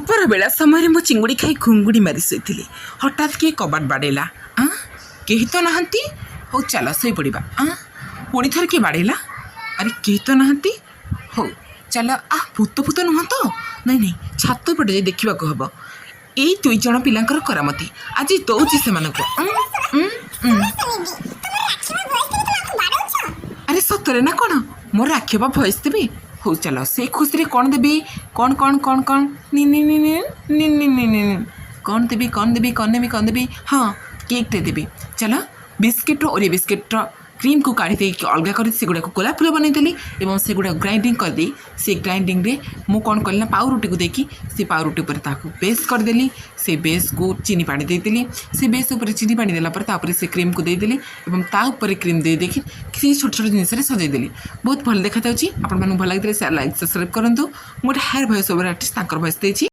द्विपहर बेला समय मो चिंगुड़ी खाई घुंगुड़ी मारी शोली हठात किए कबाट बाड़ेला कही तो नहांती हो चल शई पड़ा पुणी थर किए बाड़ेला अरे कही तो नहांती हो चल भूत भूत नुह तो नहीं नहीं छात पटे जाई देखा हम यही दुई जन पिलांकर करामती आज दौची से अरे सतरे ना कौन मोर आखिबा भयस देवी हो चलो से खुशी रे कौन देवी कौन कौन कौन कौन नी नी नी नी नी नी नी नी कौन देवी कौन देवी कौन देवी कौन देवी हाँ केक टे देवी चलो बिस्किट ओरियो बिस्किट क्रीम को काढ़ी देकी अलग कर सेगुड़ा गोलाप फूल बनईदेली और सेगुड़ा ग्राइंडिंग करदे से ग्राइंडिंग रे मु कौन कली ना पाउ रुटी को देखी से पाउ रुटी पर बेस करदेली से बेस को चीनी पानी देदेली से बेस उपर चीनी पानी देला से क्रीम को देदेली और ताऊपर क्रीम दे देखी किसी छोट छोट जिनस सजईदेली बहुत भल देखा आपको भल लगे शेयर लाइक सब्सक्राइब करूँ गोटे हेयर वॉइस ओवर आर्टिस्ट भॉइस देती